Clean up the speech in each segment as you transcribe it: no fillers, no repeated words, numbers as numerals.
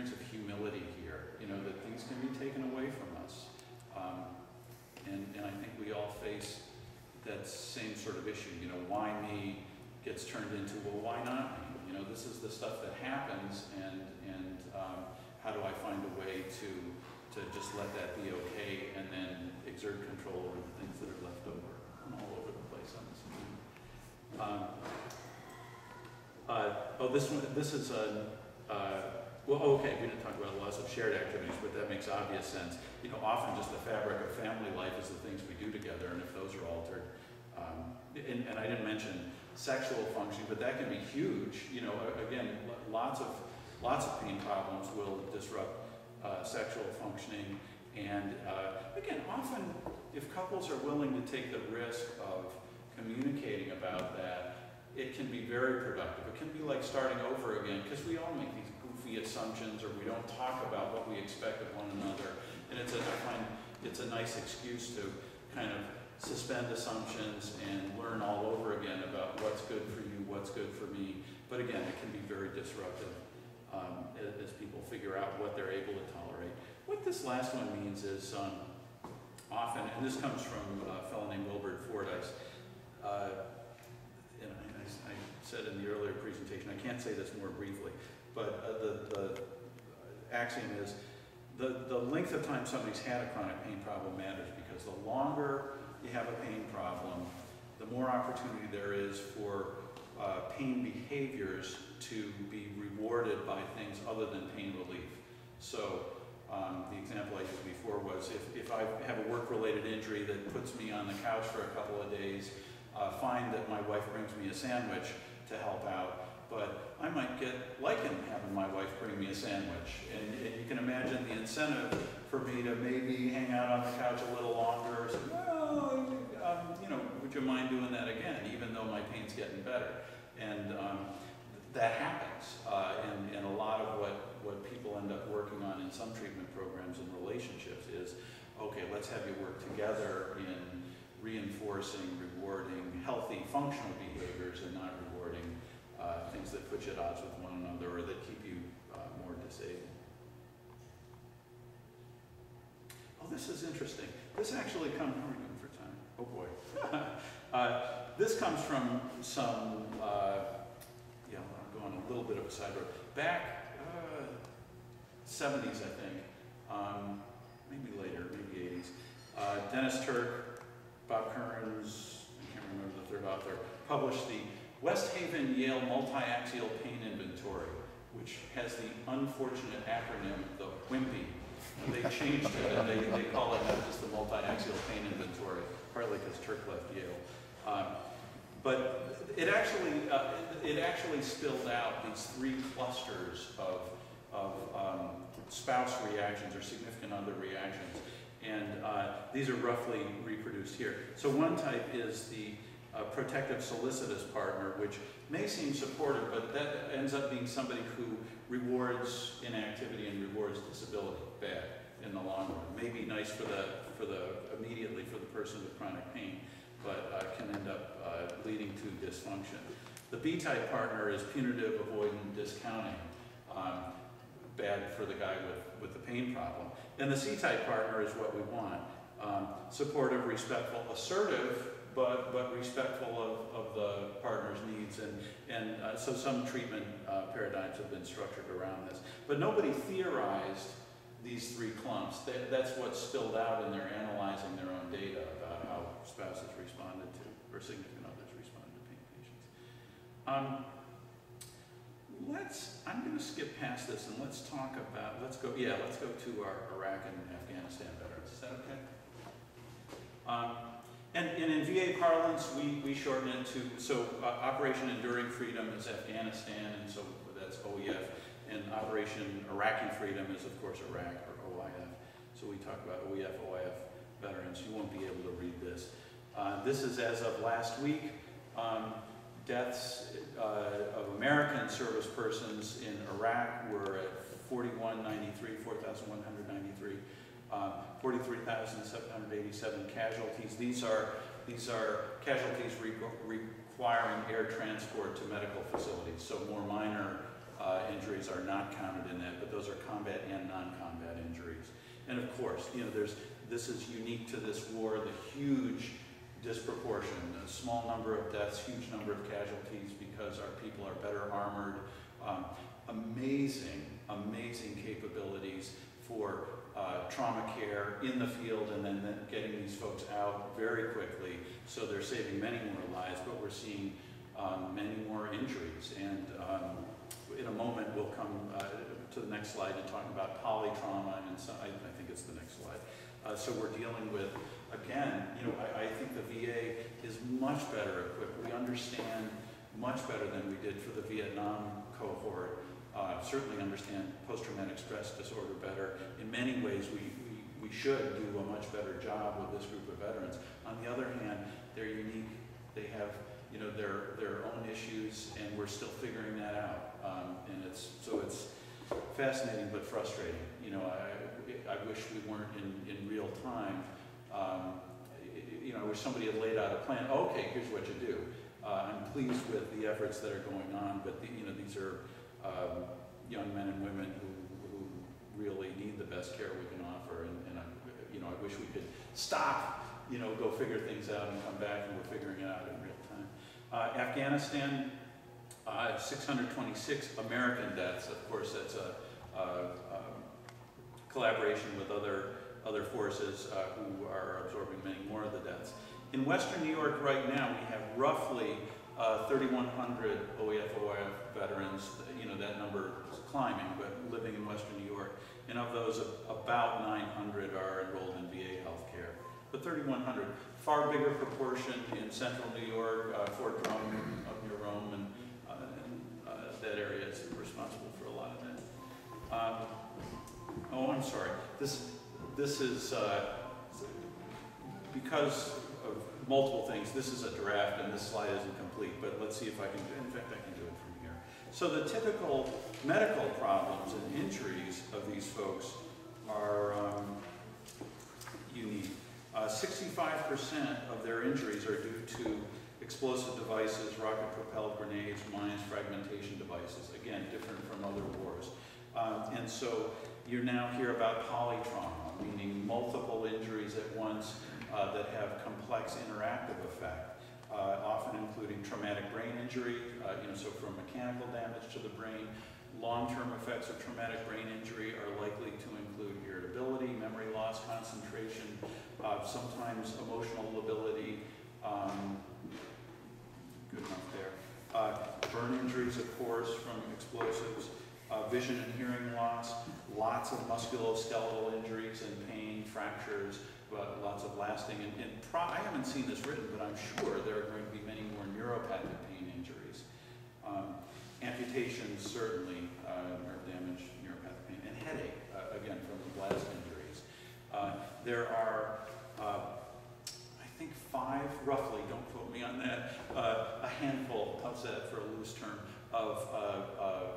experience of humility here, you know, that things can be taken away from us. And I think we all face that same sort of issue, you know, why me gets turned into, well, why not me? You know, this is the stuff that happens, and how do I find a way to just let that be okay and then exert control over the things that are left over. I'm all over the place on this one. This is a, well, okay, we didn't talk about lots of shared activities, but that makes obvious sense. You know, often just the fabric of family life is the things we do together, and if those are altered, and I didn't mention sexual functioning, but that can be huge. You know, again, lots of pain problems will disrupt sexual functioning, and again, often if couples are willing to take the risk of communicating about that, it can be very productive. It can be like starting over again, because we all make these goofy assumptions, or we don't talk about what we expect of one another, and I find it's a nice excuse to kind of suspend assumptions and learn all over again about what's good for you, what's good for me. But again, it can be very disruptive as people figure out what they're able to tolerate. What this last one means is often, and this comes from a fellow named Wilbert Fordyce, and I said in the earlier presentation, I can't say this more briefly, but the axiom is the length of time somebody's had a chronic pain problem matters, because the longer you have a pain problem, the more opportunity there is for pain behaviors to be rewarded by things other than pain relief. So the example I used before was if I have a work-related injury that puts me on the couch for a couple of days, find that my wife brings me a sandwich to help out, but I might get likened having my wife bring me a sandwich. And you can imagine the incentive for me to maybe hang out on the couch a little longer, or say, well, you know, would you mind doing that again, even though my pain's getting better? And that happens. And a lot of what people end up working on in some treatment programs and relationships is, okay, let's have you work together in reinforcing, rewarding healthy functional behaviors and not rewarding things that put you at odds with one another or that keep you more disabled. Oh, this is interesting. This actually comes, how are we doing for time? Oh boy. This comes from some, yeah, I'm going a little bit of a side road. Back 70s, I think, maybe later, maybe 80s. Dennis Turk, Bob Kearns, I can't remember the third author, published the West Haven Yale Multi-Axial Pain Inventory, which has the unfortunate acronym, the WIMPI. They changed it, and they call it not just the Multi-Axial Pain Inventory, partly because Turk left Yale. But it actually spilled out these three clusters of spouse reactions or significant other reactions. And these are roughly reproduced here. So one type is the protective solicitous partner, which may seem supportive, but that ends up being somebody who rewards inactivity and rewards disability bad in the long run. May be nice immediately for the person with chronic pain, but can end up leading to dysfunction. The B-type partner is punitive, avoidant, discounting. Bad for the guy with the pain problem. And the C-type partner is what we want. Supportive, respectful, assertive, but respectful of the partner's needs. And so some treatment paradigms have been structured around this. But nobody theorized these three clumps. That's what's spilled out in their analyzing their own data about how spouses responded to, or significant others responded to pain patients. I'm going to skip past this and let's go to our Iraq and Afghanistan veterans. Is that okay? And in VA parlance, we shorten it to, so Operation Enduring Freedom is Afghanistan, and so that's OEF, and Operation Iraqi Freedom is, of course, Iraq, or OIF. So we talk about OEF, OIF veterans. You won't be able to read this. This is as of last week. Deaths of American service persons in Iraq were at 4,193, 43,787 casualties. These are casualties requiring air transport to medical facilities, so more minor injuries are not counted in that, but those are combat and non-combat injuries. And of course, you know, this is unique to this war, the huge disproportion, a small number of deaths, huge number of casualties because our people are better armored. Amazing, amazing capabilities for trauma care in the field, and then getting these folks out very quickly. So they're saving many more lives, but we're seeing many more injuries. And in a moment, we'll come to the next slide and talk about polytrauma, and so I think it's the next slide. So we're dealing with, again, you know, I think the VA is much better equipped. We understand much better than we did for the Vietnam cohort. Certainly understand post-traumatic stress disorder better. In many ways, we should do a much better job with this group of veterans. On the other hand, they're unique. They have, you know, their own issues, and we're still figuring that out. And it's fascinating but frustrating. You know, I wish we weren't in real time. You know, I wish somebody had laid out a plan. Oh, okay, here's what you do. I'm pleased with the efforts that are going on, but you know, these are young men and women who really need the best care we can offer, and you know, I wish we could stop, you know, go figure things out and come back, and we're figuring it out in real time. Afghanistan, 626 American deaths. Of course, that's a collaboration with other forces who are absorbing many more of the deaths. In Western New York right now, we have roughly 3,100 OEF veterans. You know, that number is climbing, but living in Western New York. And of those, about 900 are enrolled in VA healthcare. But 3,100, far bigger proportion in central New York, Fort Drum, up near Rome, and that area is responsible for a lot of that. Oh, I'm sorry. This is because of multiple things. This is a draft, and this slide isn't complete. But let's see if I can. In fact, I can do it from here. So the typical medical problems and injuries of these folks are unique. 65% of their injuries are due to explosive devices, rocket-propelled grenades, mines, fragmentation devices. Again, different from other wars. And so you now hear about polytrauma, meaning multiple injuries at once that have complex interactive effect, often including traumatic brain injury, you know, so from mechanical damage to the brain. Long-term effects of traumatic brain injury are likely to include irritability, memory loss, concentration, sometimes emotional lability, good enough there. Burn injuries, of course, from explosives, vision and hearing loss, lots of musculoskeletal injuries and pain, fractures, but lots of lasting. And I haven't seen this written, but I'm sure there are going to be many more neuropathic pain injuries. Amputations, certainly, nerve damage, neuropathic pain, and headache, again, from the blast injuries. There are, I think, 5, roughly, don't quote me on that, a handful, how's that for a loose term, of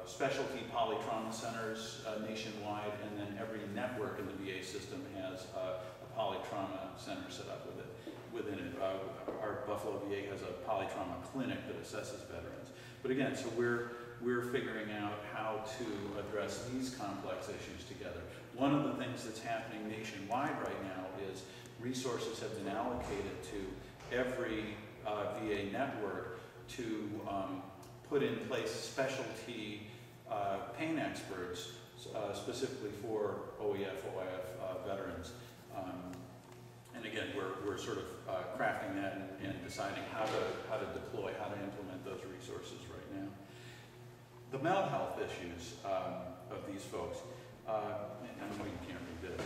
specialty polytrauma centers nationwide, and then every network in the VA system has a polytrauma center set up within it. Our Buffalo VA has a polytrauma clinic that assesses veterans. But again, so we're figuring out how to address these complex issues together. One of the things that's happening nationwide right now is resources have been allocated to every VA network to put in place specialty pain experts, specifically for OEF, OIF veterans. And again, we're sort of crafting that and deciding how to deploy, how to implement those resources right now. The mental health issues of these folks, and I know you can't read this,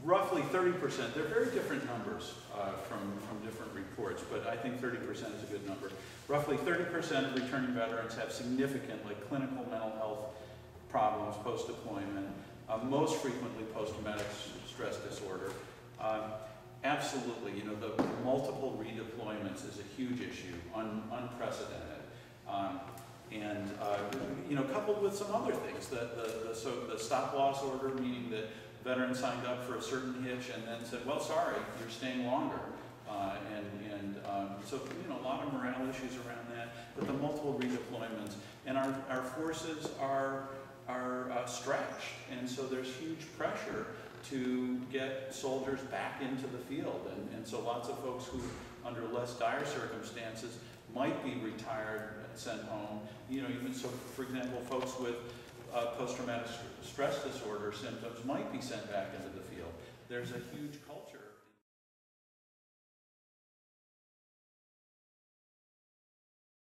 roughly 30%, they're very different numbers from different reports, but I think 30% is a good number. Roughly 30% of returning veterans have significant, like, clinical mental health problems post-deployment, most frequently post-traumatic stress disorder. Absolutely, you know, the multiple redeployments is a huge issue, unprecedented. And you know, coupled with some other things, the stop-loss order, meaning that veterans signed up for a certain hitch and then said, well, sorry, you're staying longer. So, you know, a lot of morale issues around that, but the multiple redeployments. And our forces are stretched, and so there's huge pressure to get soldiers back into the field. And so lots of folks who, under less dire circumstances, might be retired and sent home. You know, even so, for example, folks with post-traumatic stress disorder symptoms might be sent back into the field. There's a huge culture